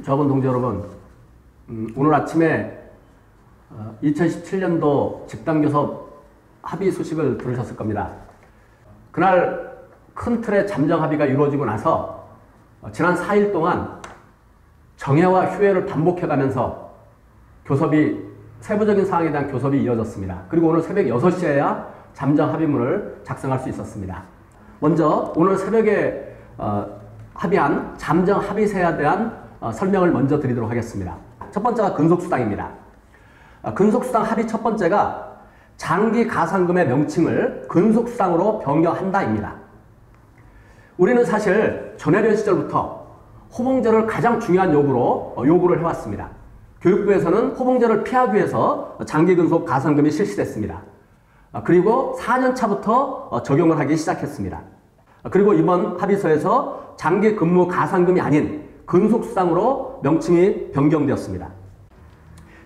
조합원 동지 여러분, 오늘 아침에 2017년도 집단교섭 합의 소식을 들으셨을 겁니다. 그날 큰 틀의 잠정 합의가 이루어지고 나서 지난 4일 동안 정회와 휴회를 반복해가면서 교섭이, 세부적인 사항에 대한 교섭이 이어졌습니다. 그리고 오늘 새벽 6시에야 잠정 합의문을 작성할 수 있었습니다. 먼저 오늘 새벽에 합의한 잠정 합의서에 대한 설명을 먼저 드리도록 하겠습니다. 첫 번째가 근속수당입니다. 근속수당 합의 첫 번째가 장기 가산금의 명칭을 근속수당으로 변경한다입니다. 우리는 사실 전해련 시절부터 호봉제를 가장 중요한 요구를 해왔습니다. 교육부에서는 호봉제를 피하기 위해서 장기근속 가산금이 실시됐습니다. 그리고 4년 차부터 적용을 하기 시작했습니다. 그리고 이번 합의서에서 장기근무 가산금이 아닌 근속수당으로 명칭이 변경되었습니다.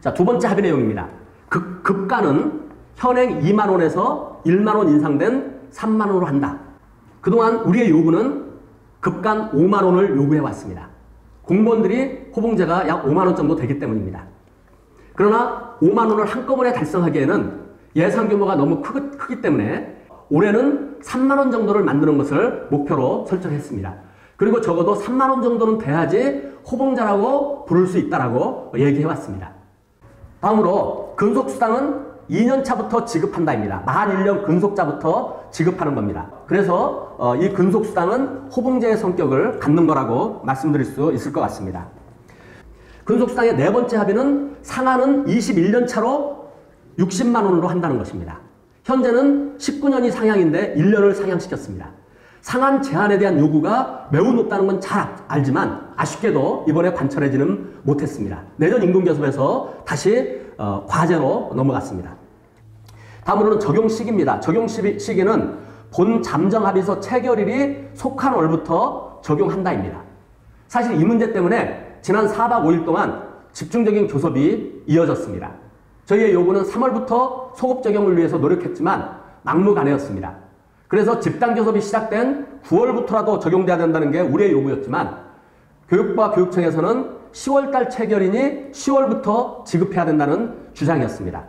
자, 두 번째 합의 내용입니다. 급가는 현행 2만 원에서 1만 원 인상된 3만 원으로 한다. 그동안 우리의 요구는 급간 5만 원을 요구해 왔습니다. 공무원들이 호봉제가 약 5만 원 정도 되기 때문입니다. 그러나 5만 원을 한꺼번에 달성하기에는 예산 규모가 너무 크기 때문에 올해는 3만 원 정도를 만드는 것을 목표로 설정했습니다. 그리고 적어도 3만 원 정도는 돼야지 호봉제라고 부를 수 있다라고 얘기해 왔습니다. 다음으로 근속수당은 2년 차부터 지급한다입니다. 만 1년 근속자부터 지급하는 겁니다. 그래서 이 근속수당은 호봉제의 성격을 갖는 거라고 말씀드릴 수 있을 것 같습니다. 근속수당의 네 번째 합의는 상한은 21년 차로 60만 원으로 한다는 것입니다. 현재는 19년이 상향인데 1년을 상향시켰습니다. 상한 제한에 대한 요구가 매우 높다는 건 잘 알지만 아쉽게도 이번에 관철하지는 못했습니다. 내년 임금교섭에서 다시 과제로 넘어갔습니다. 다음으로는 적용시기입니다. 적용시기는 본 잠정합의서 체결일이 속한 월부터 적용한다입니다. 사실 이 문제 때문에 지난 4박 5일 동안 집중적인 교섭이 이어졌습니다. 저희의 요구는 3월부터 소급 적용을 위해서 노력했지만 막무가내였습니다. 그래서 집단교섭이 시작된 9월부터라도 적용돼야 된다는 게 우리의 요구였지만 교육부와 교육청에서는 10월달 체결이니 10월부터 지급해야 된다는 주장이었습니다.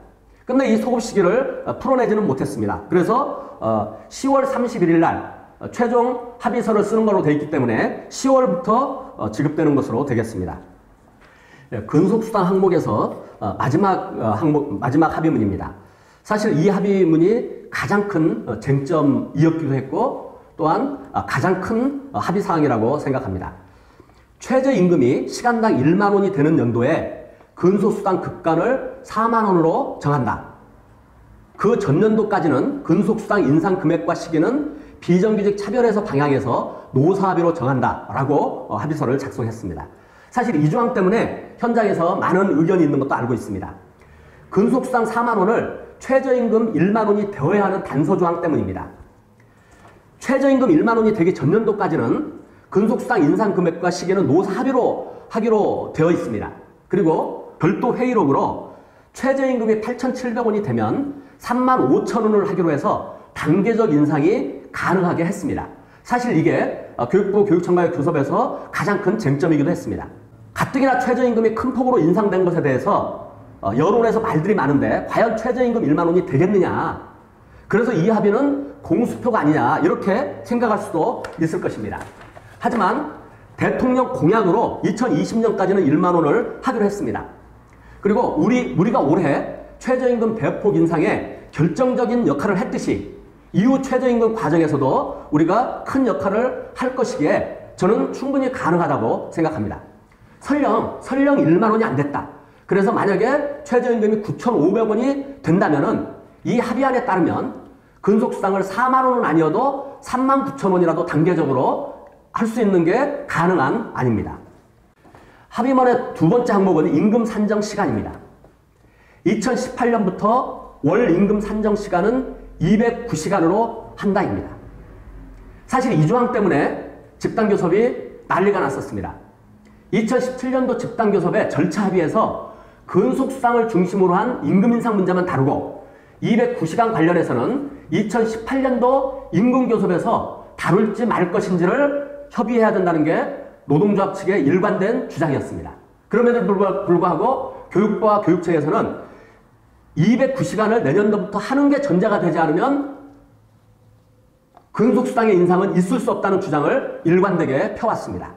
근데 이 소급 시기를 풀어내지는 못했습니다. 그래서 10월 31일 날 최종 합의서를 쓰는 걸로 되어 있기 때문에 10월부터 지급되는 것으로 되겠습니다. 근속수당 항목에서 마지막 합의문입니다. 사실 이 합의문이 가장 큰 쟁점이었기도 했고 또한 가장 큰 합의사항이라고 생각합니다. 최저임금이 시간당 1만 원이 되는 연도에 근속수당 급간을 4만 원으로 정한다. 그 전년도까지는 근속수당 인상 금액과 시기는 비정규직 차별에서 방향해서 노사합의로 정한다라고 합의서를 작성했습니다. 사실 이 조항 때문에 현장에서 많은 의견이 있는 것도 알고 있습니다. 근속수당 4만 원을 최저임금 1만 원이 되어야 하는 단서조항 때문입니다. 최저임금 1만 원이 되기 전년도까지는 근속수당 인상 금액과 시기는 노사합의로 하기로 되어 있습니다. 그리고 별도 회의록으로 최저임금이 8,700원이 되면 35,000원을 하기로 해서 단계적 인상이 가능하게 했습니다. 사실 이게 교육부 교육청과의 교섭에서 가장 큰 쟁점이기도 했습니다. 가뜩이나 최저임금이 큰 폭으로 인상된 것에 대해서 여론에서 말들이 많은데 과연 최저임금 1만 원이 되겠느냐, 그래서 이 합의는 공수표가 아니냐 이렇게 생각할 수도 있을 것입니다. 하지만 대통령 공약으로 2020년까지는 1만 원을 하기로 했습니다. 그리고 우리가 올해 최저임금 대폭 인상에 결정적인 역할을 했듯이 이후 최저임금 과정에서도 우리가 큰 역할을 할 것이기에 저는 충분히 가능하다고 생각합니다. 설령 1만 원이 안 됐다. 그래서 만약에 최저임금이 9,500원이 된다면은 이 합의안에 따르면 근속수당을 4만 원은 아니어도 39,000원이라도 단계적으로 할 수 있는 게 가능한 안입니다. 합의문의 두 번째 항목은 임금 산정 시간입니다. 2018년부터 월 임금 산정 시간은 209시간으로 한다입니다. 사실 이 조항 때문에 집단교섭이 난리가 났었습니다. 2017년도 집단교섭의 절차 합의에서 근속수당을 중심으로 한 임금 인상 문제만 다루고 209시간 관련해서는 2018년도 임금교섭에서 다룰지 말 것인지를 협의해야 된다는 게 노동조합 측의 일관된 주장이었습니다. 그럼에도 불구하고 교육부와 교육청에서는 209시간을 내년도부터 하는 게 전제가 되지 않으면 근속수당의 인상은 있을 수 없다는 주장을 일관되게 펴왔습니다.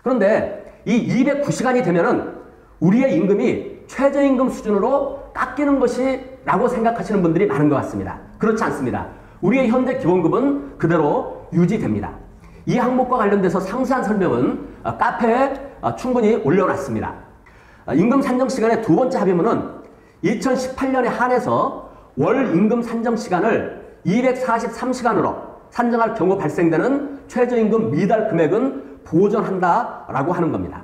그런데 이 209시간이 되면은 우리의 임금이 최저임금 수준으로 깎이는 것이라고 생각하시는 분들이 많은 것 같습니다. 그렇지 않습니다. 우리의 현재 기본급은 그대로 유지됩니다. 이 항목과 관련돼서 상세한 설명은 카페에 충분히 올려놨습니다. 임금 산정 시간의 두 번째 합의문은 2018년에 한해서 월 임금 산정 시간을 243시간으로 산정할 경우 발생되는 최저임금 미달 금액은 보존한다라고 하는 겁니다.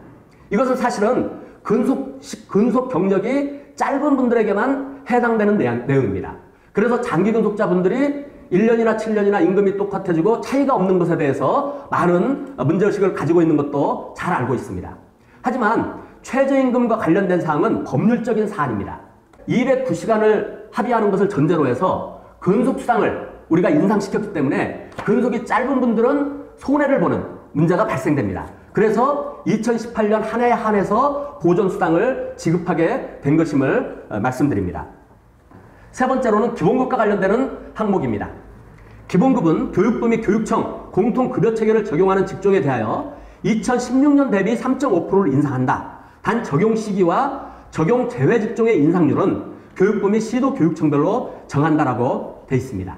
이것은 사실은 근속 경력이 짧은 분들에게만 해당되는 내용입니다. 그래서 장기 근속자분들이 1년이나 7년이나 임금이 똑같아지고 차이가 없는 것에 대해서 많은 문제의식을 가지고 있는 것도 잘 알고 있습니다. 하지만 최저임금과 관련된 사항은 법률적인 사안입니다. 209시간을 합의하는 것을 전제로 해서 근속수당을 우리가 인상시켰기 때문에 근속이 짧은 분들은 손해를 보는 문제가 발생됩니다. 그래서 2018년 한 해에 한해서 보존수당을 지급하게 된 것임을 말씀드립니다. 세 번째로는 기본급과 관련되는 항목입니다. 기본급은 교육부 및 교육청 공통급여체계를 적용하는 직종에 대하여 2016년 대비 3.5%를 인상한다. 단 적용 시기와 적용 제외 직종의 인상률은 교육부 및 시도 교육청별로 정한다라고 되어 있습니다.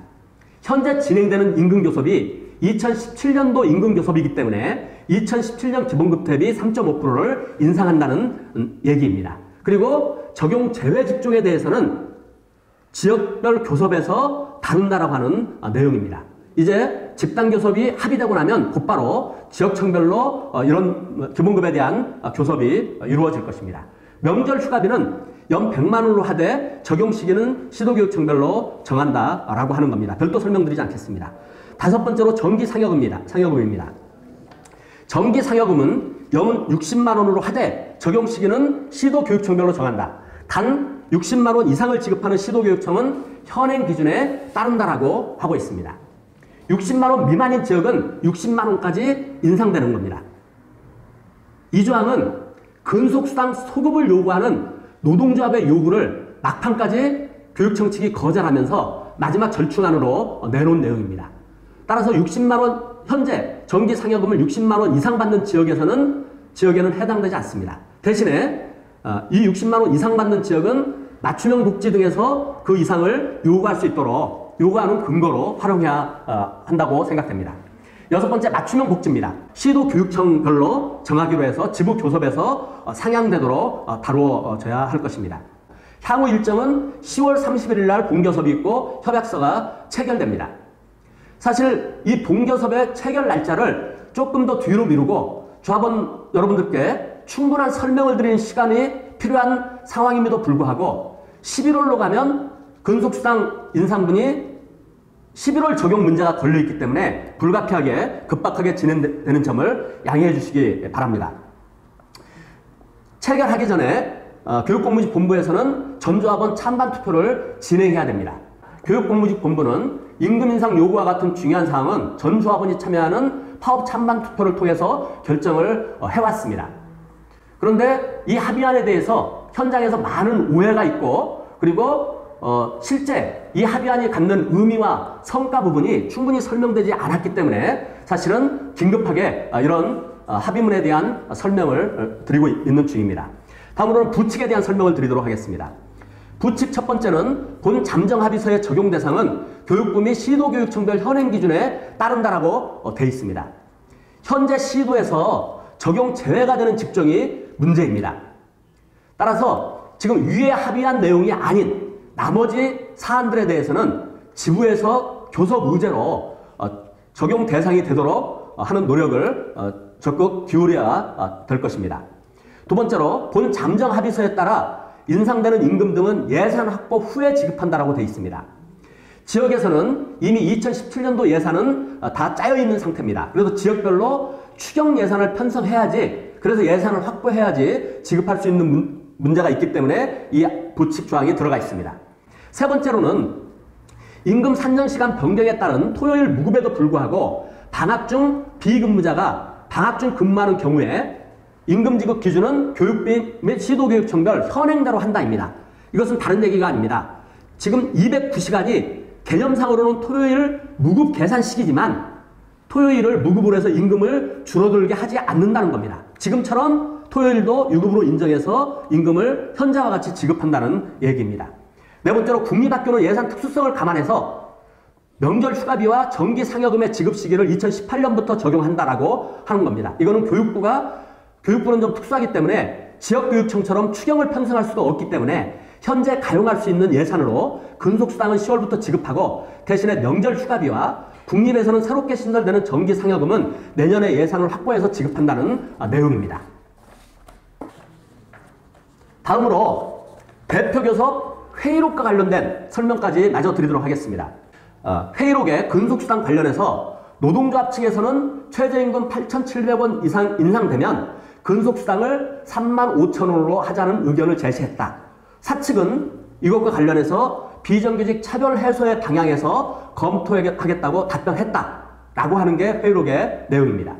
현재 진행되는 임금교섭이 2017년도 임금교섭이기 때문에 2017년 기본급 대비 3.5%를 인상한다는 얘기입니다. 그리고 적용 제외 직종에 대해서는 지역별 교섭에서 다룬다라고 하는 내용입니다. 이제 집단교섭이 합의되고 나면 곧바로 지역청별로 이런 기본급에 대한 교섭이 이루어질 것입니다. 명절 휴가비는 연 100만 원으로 하되 적용 시기는 시도교육청별로 정한다라고 하는 겁니다. 별도 설명드리지 않겠습니다. 다섯 번째로 정기상여금입니다. 정기상여금은 연 60만 원으로 하되 적용 시기는 시도교육청별로 정한다. 단 60만 원 이상을 지급하는 시도교육청은 현행 기준에 따른다라고 하고 있습니다. 60만 원 미만인 지역은 60만 원까지 인상되는 겁니다. 이 조항은 근속수당 소급을 요구하는 노동조합의 요구를 막판까지 교육청 측이 거절하면서 마지막 절충안으로 내놓은 내용입니다. 따라서 60만 원 현재 정기상여금을 60만 원 이상 받는 지역에는 해당되지 않습니다. 대신에 이 60만 원 이상 받는 지역은 맞춤형 복지 등에서 그 이상을 요구할 수 있도록 요구하는 근거로 활용해야 한다고 생각됩니다. 여섯 번째, 맞춤형 복지입니다. 시도 교육청별로 정하기로 해서 지부 교섭에서 상향되도록 다루어져야 할 것입니다. 향후 일정은 10월 31일 날 본교섭이 있고 협약서가 체결됩니다. 사실 이 본교섭의 체결 날짜를 조금 더 뒤로 미루고 조합원 여러분들께 충분한 설명을 드리는 시간이 필요한 상황임에도 불구하고 11월로 가면 근속수당 인상분이 11월 적용 문제가 걸려있기 때문에 불가피하게 급박하게 진행되는 점을 양해해 주시기 바랍니다. 체결하기 전에 교육공무집본부에서는 전조합원 찬반 투표를 진행해야 됩니다. 교육공무집본부는 임금 인상 요구와 같은 중요한 사항은 전조합원이 참여하는 파업 찬반 투표를 통해서 결정을 해왔습니다. 그런데 이 합의안에 대해서 현장에서 많은 오해가 있고 그리고 실제 이 합의안이 갖는 의미와 성과 부분이 충분히 설명되지 않았기 때문에 사실은 긴급하게 이런 합의문에 대한 설명을 드리고 있는 중입니다. 다음으로는 부칙에 대한 설명을 드리도록 하겠습니다. 부칙 첫 번째는 본 잠정합의서의 적용 대상은 교육부 및 시도교육청별 현행 기준에 따른다라고 되어 있습니다. 현재 시도에서 적용 제외가 되는 직종이 문제입니다. 따라서 지금 위에 합의한 내용이 아닌 나머지 사안들에 대해서는 지부에서 교섭 의제로 적용 대상이 되도록 하는 노력을 적극 기울여야 될 것입니다. 두 번째로 본 잠정 합의서에 따라 인상되는 임금 등은 예산 확보 후에 지급한다라고 되어 있습니다. 지역에서는 이미 2017년도 예산은 다 짜여 있는 상태입니다. 그래서 지역별로 추경 예산을 편성해야지, 그래서 예산을 확보해야지 지급할 수 있는 문제가 있기 때문에 이 부칙 조항이 들어가 있습니다. 세 번째로는 임금 산정 시간 변경에 따른 토요일 무급에도 불구하고 방학 중 비근무자가 방학 중 근무하는 경우에 임금 지급 기준은 교육비 및 시도교육청별 현행대로 한다입니다. 이것은 다른 얘기가 아닙니다. 지금 209시간이 개념상으로는 토요일 무급 계산 시기지만 토요일을 무급으로 해서 임금을 줄어들게 하지 않는다는 겁니다. 지금처럼 토요일도 유급으로 인정해서 임금을 현재와 같이 지급한다는 얘기입니다. 네 번째로 국립학교는 예산 특수성을 감안해서 명절 휴가비와 정기 상여금의 지급 시기를 2018년부터 적용한다라고 하는 겁니다. 이거는 교육부는 좀 특수하기 때문에 지역교육청처럼 추경을 편성할 수가 없기 때문에 현재 가용할 수 있는 예산으로 근속수당은 10월부터 지급하고 대신에 명절 휴가비와 국립에서는 새롭게 신설되는 정기 상여금은 내년에 예산을 확보해서 지급한다는 내용입니다. 다음으로 대표교섭 회의록과 관련된 설명까지 마저 드리도록 하겠습니다. 회의록의 근속수당 관련해서 노동조합 측에서는 최저임금 8,700원 이상 인상되면 근속수당을 35,000원으로 하자는 의견을 제시했다. 사측은 이것과 관련해서 비정규직 차별 해소의 방향에서 검토하겠다고 답변했다라고 하는 게 회의록의 내용입니다.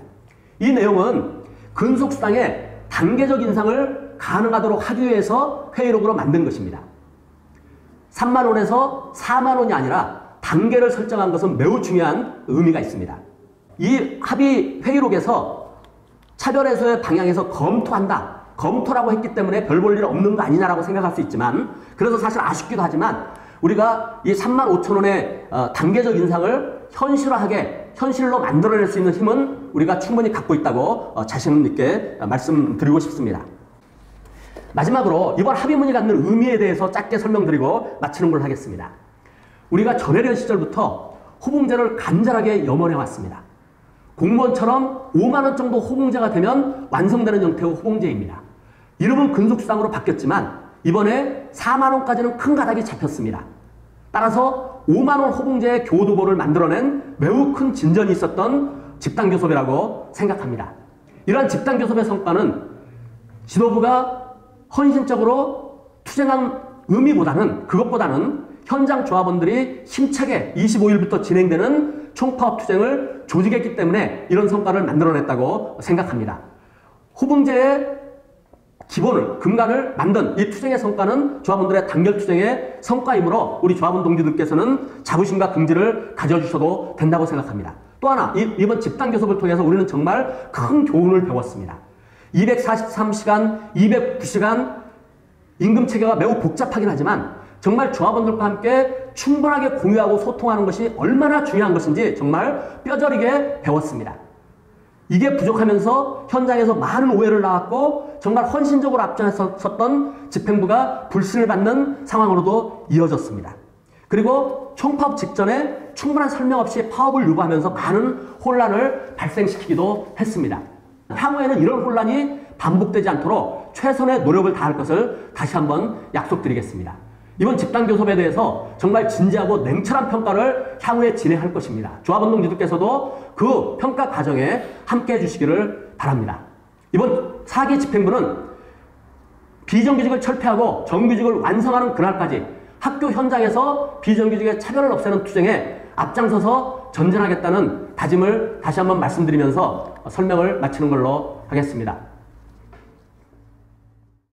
이 내용은 근속수당의 단계적 인상을 가능하도록 하기 위해서 회의록으로 만든 것입니다. 3만 원에서 4만 원이 아니라 단계를 설정한 것은 매우 중요한 의미가 있습니다. 이 합의 회의록에서 차별 해소의 방향에서 검토한다. 검토라고 했기 때문에 별 볼 일 없는 거 아니냐라고 생각할 수 있지만 그래서 사실 아쉽기도 하지만 우리가 이 35,000원의 단계적 인상을 현실로 만들어낼 수 있는 힘은 우리가 충분히 갖고 있다고 자신 있게 말씀드리고 싶습니다. 마지막으로 이번 합의문이 갖는 의미에 대해서 짧게 설명드리고 마치는 걸로 하겠습니다. 우리가 전해련 시절부터 호봉제를 간절하게 염원해 왔습니다. 공무원처럼 5만 원 정도 호봉제가 되면 완성되는 형태의 호봉제입니다. 이름은 근속수당으로 바뀌었지만 이번에 4만 원까지는 큰 가닥이 잡혔습니다. 따라서 5만 원 호봉제의 교도보를 만들어낸 매우 큰 진전이 있었던 집단교섭이라고 생각합니다. 이러한 집단교섭의 성과는 지도부가 헌신적으로 투쟁한 그것보다는 현장 조합원들이 힘차게 25일부터 진행되는 총파업 투쟁을 조직했기 때문에 이런 성과를 만들어냈다고 생각합니다. 호봉제의 근간을 만든 이 투쟁의 성과는 조합원들의 단결 투쟁의 성과이므로 우리 조합원 동지들께서는 자부심과 긍지를 가져주셔도 된다고 생각합니다. 또 하나, 이번 집단교섭을 통해서 우리는 정말 큰 교훈을 배웠습니다. 243시간, 209시간 임금체계가 매우 복잡하긴 하지만 정말 조합원들과 함께 충분하게 공유하고 소통하는 것이 얼마나 중요한 것인지 정말 뼈저리게 배웠습니다. 이게 부족하면서 현장에서 많은 오해를 낳았고 정말 헌신적으로 앞장섰던 집행부가 불신을 받는 상황으로도 이어졌습니다. 그리고 총파업 직전에 충분한 설명 없이 파업을 유보하면서 많은 혼란을 발생시키기도 했습니다. 향후에는 이런 혼란이 반복되지 않도록 최선의 노력을 다할 것을 다시 한번 약속드리겠습니다. 이번 집단교섭에 대해서 정말 진지하고 냉철한 평가를 향후에 진행할 것입니다. 조합원 동지들께서도 그 평가 과정에 함께해 주시기를 바랍니다. 이번 4기 집행부는 비정규직을 철폐하고 정규직을 완성하는 그날까지 학교 현장에서 비정규직의 차별을 없애는 투쟁에 앞장서서 전진하겠다는 다짐을 다시 한번 말씀드리면서 설명을 마치는 걸로 하겠습니다.